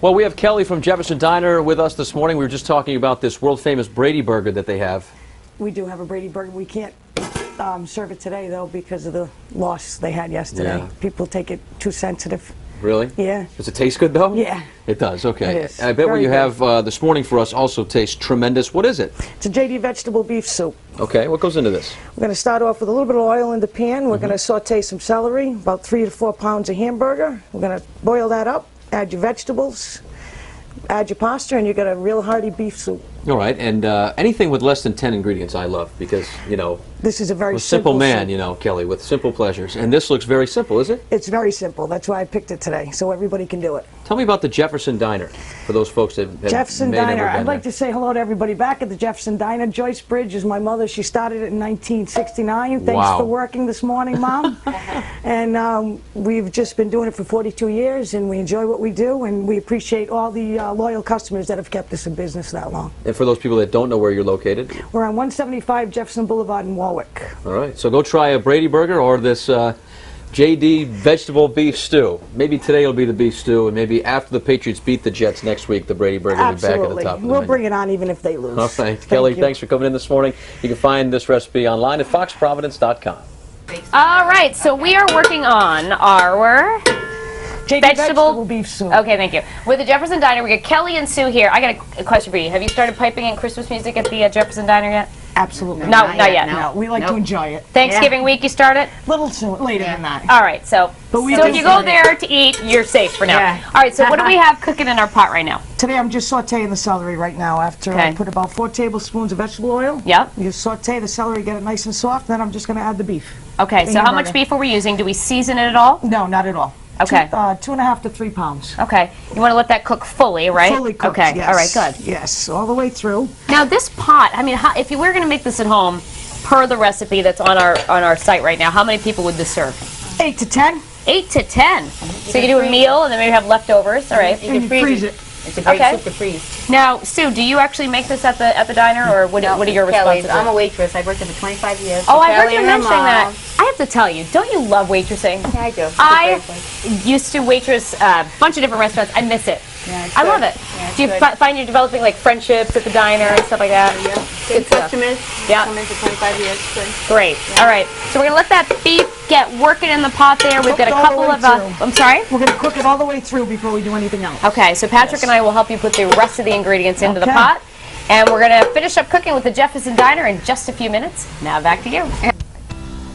Well, we have Kelly from Jefferson Diner with us this morning. We were just talking about this world-famous Brady burger that they have. We do have a Brady burger. We can't serve it today, though, because of the loss they had yesterday. Yeah. People take it too sensitive. Really? Yeah. Does it taste good, though? Yeah. It does, okay. It is. And I bet what Very you good. have this morning for us also tastes tremendous. What is it? It's a JD vegetable beef soup. Okay, what goes into this? We're going to start off with a little bit of oil in the pan. We're going to saute some celery, about 3 to 4 pounds of hamburger. We're going to boil that up, add your vegetables, add your pasta, and you got a real hearty beef soup. All right, and anything with less than 10 ingredients I love because, you know, This is a very I'm a simple man, soup. you know, Kelly, with simple pleasures. And this looks very simple, is it? It's very simple. That's why I picked it today, so everybody can do it. Tell me about the Jefferson Diner, for those folks that have Jefferson may never Diner. been I'd like there. to say hello to everybody back at the Jefferson Diner. Joyce Bridge is my mother. She started it in 1969. Thanks Wow. for working this morning, Mom. And we've just been doing it for 42 years, and we enjoy what we do, and we appreciate all the loyal customers that have kept us in business that long. And for those people that don't know where you're located? We're on 175 Jefferson Boulevard in Warwick. All right, so go try a Brady burger or this JD vegetable beef stew. Maybe today will be the beef stew, and maybe after the Patriots beat the Jets next week, the Brady burger will be back at the Absolutely. top of the We'll menu. bring it on even if they lose. All right, Thank Kelly, you. thanks for coming in this morning. You can find this recipe online at foxprovidence.com. All right, so we are working on our JD vegetable beef soup. Okay, thank you. With the Jefferson Diner, we got Kelly and Sue here. I got a question for you. Have you started piping in Christmas music at the Jefferson Diner yet? Absolutely. No, not yet. No, we like to enjoy it. Thanksgiving week, you start it? Little soon, later than that. All right, so But we so do if you go start it. there to eat, you're safe for now. Yeah. All right, so what do we have cooking in our pot right now? Today I'm just sauteing the celery right now. After I Okay. put about 4 tablespoons of vegetable oil. Yep. You saute the celery, get it nice and soft, then I'm just going to add the beef. Okay, so how much hamburger. beef are we using? Do we season it at all? No, not at all. Okay. 2.5 to 3 pounds. Okay. You want to let that cook fully, right? Fully cooked, Okay. yes. All right, good. Yes, all the way through. Now this pot, I mean, if you were going to make this at home, per the recipe that's on our site right now, how many people would this serve? 8 to 10. 8 to 10. So you do a meal and then maybe have leftovers. All right. And you freeze it. It's a great Okay. soup to freeze. Now, Sue, do you actually make this at the diner, or what are your Kelly's. responsibilities? I'm a waitress. I've worked there for 25 years. Oh, for I heard Kelly you and her mentioning that. mom. I have to tell you, don't you love waitressing? Yeah, I do. It's a I great place. used to waitress a bunch of different restaurants. I miss it. Yeah, it's I good. love it. Yeah, it's Do you good. find you're developing like friendships at the diner and stuff like that? Yeah. Good Good stuff. customers. Yeah. Come in for 25 years. Good. Great. All right. So we're gonna let that beef get working in the pot there. We've got a Cooked all the couple way of. through. I'm sorry. We're going to cook it all the way through before we do anything else. Okay. So Patrick and I will help you put the rest of the ingredients into the Okay. pot, and we're gonna finish up cooking with the Jefferson Diner in just a few minutes. Now back to you.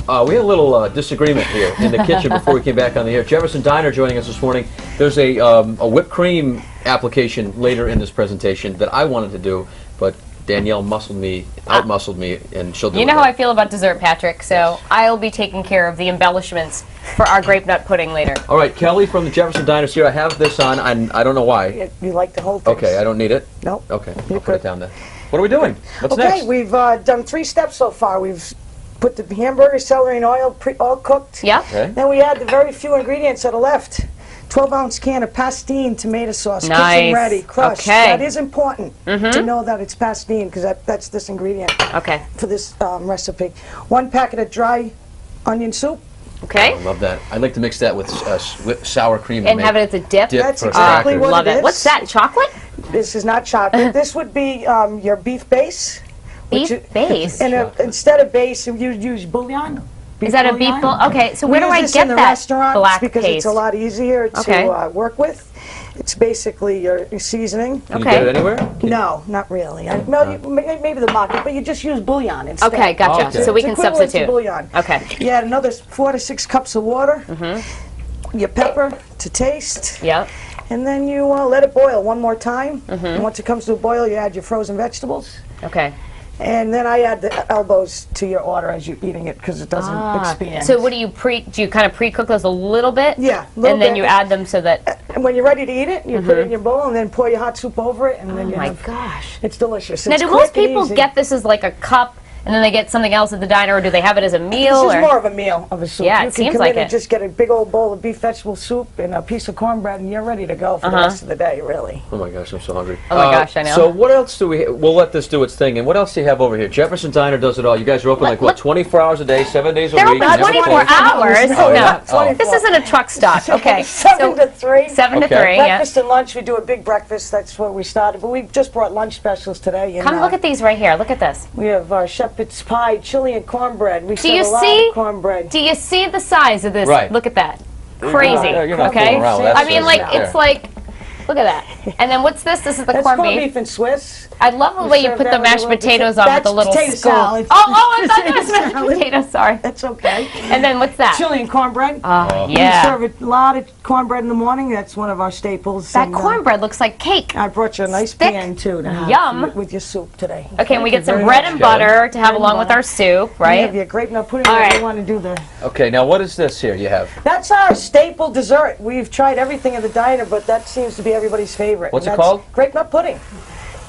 We had a little disagreement here in the kitchen before we came back on the air. Jefferson Diner joining us this morning. There's a whipped cream application later in this presentation that I wanted to do, but Danielle out-muscled me, and she'll do it. You know how later. I feel about dessert, Patrick, so I'll be taking care of the embellishments for our grape nut pudding later. All right, Kelly from the Jefferson Diner here. I have this on, and I don't know why. You like the whole thing? Okay, I don't need it. Nope. Okay, You're I'll put it good. down then. What are we doing? What's Okay, next? we've done 3 steps so far. We've put the hamburger, celery, and oil all cooked. Yep. Okay. Then we add the very few ingredients that are left. 12-ounce can of pastine tomato sauce, Nice. kitchen ready, crushed. Okay. That is important to know that it's pastine because that's this ingredient Okay. for this recipe. 1 packet of dry onion soup. Okay. I love that. I'd like to mix that with sour cream And make have it as a dip. dip That's for exactly crackers. what Love it it. is. What's that? Chocolate? This is not chocolate. This would be your beef base. which Beef base. And instead of base, you use bouillon. Is that a beef bouillon. bowl? Okay. So We where do use I this get in the that restaurants black because paste? it's a lot easier to Okay. work with. It's basically your seasoning. Can you Okay. get it anywhere? No, not really. Maybe the market, but you just use bouillon instead. Okay, gotcha. Okay. So we It's can equivalent to substitute. bouillon. Okay. You add another 4 to 6 cups of water. Your pepper to taste. Yep. And then you let it boil one more time. And once it comes to a boil, you add your frozen vegetables. Okay. And then I add the elbows to your order as you're eating it because it doesn't expand. So what do you kind of pre-cook those a little bit? Yeah, a little And then bit. you add them so that. And when you're ready to eat it, you put it in your bowl and then pour your hot soup over it, and then Oh you my have. gosh. It's delicious. Now, It's do quick most and people easy. get this as like a cup and then they get something else at the diner, or do they have it as a meal? This is Or? more of a meal of a soup. Yeah, you it can seems come like in and it. just get a big old bowl of beef vegetable soup and a piece of cornbread, and you're ready to go for the rest of the day, really. Oh my gosh, I'm so hungry. Oh my gosh, I know. So what else do we? We'll let this do its thing. And what else do you have over here? Jefferson Diner does it all. You guys are open like what? 24 hours a day, 7 days a They're week. open never 24 close? hours. Oh, No, yeah? Oh. this isn't a truck stop. Okay, 7 to 3. 7 to Okay. 3. Yeah. Breakfast and lunch, we do a big breakfast. That's where we started. But we just brought lunch specials today. And, Come look at these right here. Look at this. we have shepherd's pie, chili, and cornbread. We Do you serve a lot see? of cornbread. Do you see the size of this? Right. Look at that. Crazy. You're not Okay. fooling around with that I mean, stuff like right it's there. like. Look at that. And then what's this? This is the That's corned corned beef. beef and Swiss. I love the We way you serve put that the with a mashed little potatoes pota- on with the that's little potato scoop. salad. Oh, I thought that Potato was mashed salad. potatoes. Sorry. That's okay. And then what's that? Chili and cornbread. Oh, We yeah. serve a lot of cornbread in the morning. That's one of our staples. That And, cornbread looks like cake. I brought you a nice Thick. pan too to have Yum. with your soup today. Okay, and we get some very bread much. and butter to have Bread along and with butter. our soup, We have right? your grape nut pudding. All If right. you want to do the. Okay, now what is this here you have? That's our staple dessert. We've tried everything in the diner, but that seems to be everybody's favorite. What's and it that's called? Grape nut pudding.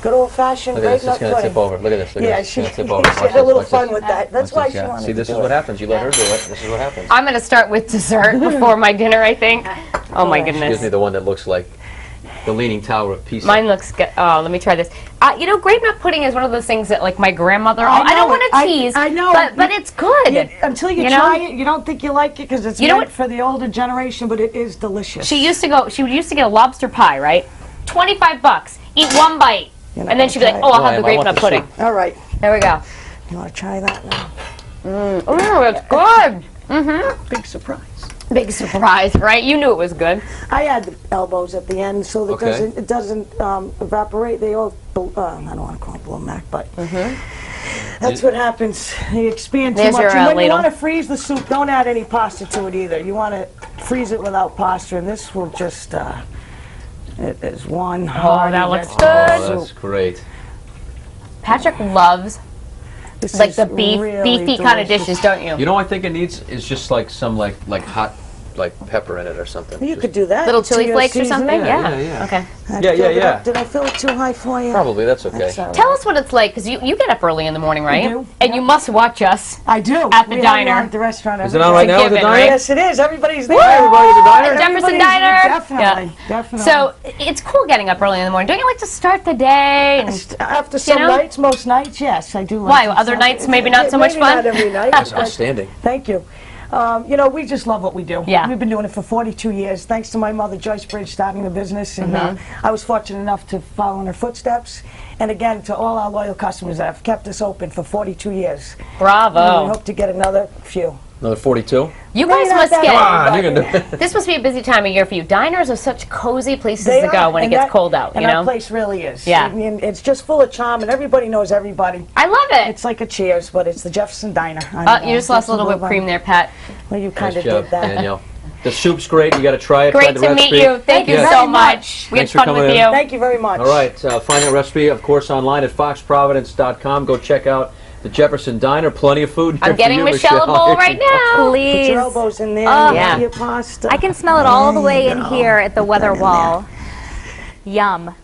Good old-fashioned Look at grape this, it's nut going to pudding. tip over. Look at this. Look at Yeah, this. she It's gonna tip over. had Watch a this, little watch fun this. with that. That's Watch why this, she yeah. wanted See, to this do is it. what happens. You let her do it. This is what happens. I'm going to start with dessert before my dinner, I think. Oh my She gives me goodness. the one that looks like the Leaning Tower of Pisa. Mine looks good. Oh, let me try this. You know, grape nut pudding is one of those things that, like, my grandmother. I I don't know want it. to tease. I know. But it's good. Until you, You know? try it, you don't think you like it because it's You know meant what? for the older generation, but it is delicious. She used to get a lobster pie, right? $25. Eat one bite. You know, And then she'd be like, try oh, it. I'll No, have the I grape want nut the pudding. soup. All right. There we go. You want to try that now? Oh, it's good. Big surprise. Big surprise, right? You knew it was good. I add the elbows at the end so that Okay. it doesn't evaporate. They all, I don't want to call it blow back, but that's what happens. You expand too There's much. your, And when you ladle. want to freeze the soup, don't add any pasta to it either. You want to freeze it without pasta, and this will just, it is one hearty that looks vegetable good. Oh, that's soup. great. Patrick loves This like is the beefy really kind of delicious. dishes, don't you? You know what I think it needs is just like some like hot pepper in it or something. You Just- could do that. Little to chili your flakes or season. something? Yeah. Okay. I Yeah, filled it yeah. up. Did I fill it too high for you? Probably, that's okay. That's all right. Tell us what it's like, because you get up early in the morning, right? do, And you must watch us. I do. At the We have it diner. on at the restaurant. Is it on right now at the given, diner? right? Yes, it is. Everybody's there. Hi, everybody at the diner. Jefferson Everybody's- Diner. Definitely. Yeah. Definitely. So it's cool getting up early in the morning. Don't you like to start the day? And, After some know? nights, most nights, yes, I do. Why? Like to Other start- nights, maybe not so much Maybe fun? Not every night. That's but- outstanding. Thank you. You know, we just love what we do. Yeah. We've been doing it for 42 years, thanks to my mother, Joyce Bridge, starting the business. And Mm-hmm. I was fortunate enough to follow in her footsteps. And again, to all our loyal customers that have kept us open for 42 years. And we bravo. hope to get another few. Another 42? You Maybe guys not must that get. many, Come on, but- you can do it. This must be a busy time of year for you. Diners are such cozy places They to go are, when it and gets that- cold out, and you our know? place really is. Yeah. I mean, it's just full of charm, and everybody knows everybody. I love it. It's like a Cheers, but it's the Jefferson Diner. You just lost a little whipped cream there, Pat. Well, you kind Nice of job, did that. Danielle. The soup's great. You got to try it. Try Great the to meet recipe. you. Thank you Yes. so very much. much. We had Thanks for fun coming with in. you. Thank you very much. All right, find that recipe, of course, online at foxprovidence.com. Go check out the Jefferson Diner. Plenty of food there I'm getting for you, Michelle a bowl right now. Put Please. your elbows in there. Oh. and Yeah. your pasta. I can smell it all the way in There you go. here at the weather Put that in wall. Yum.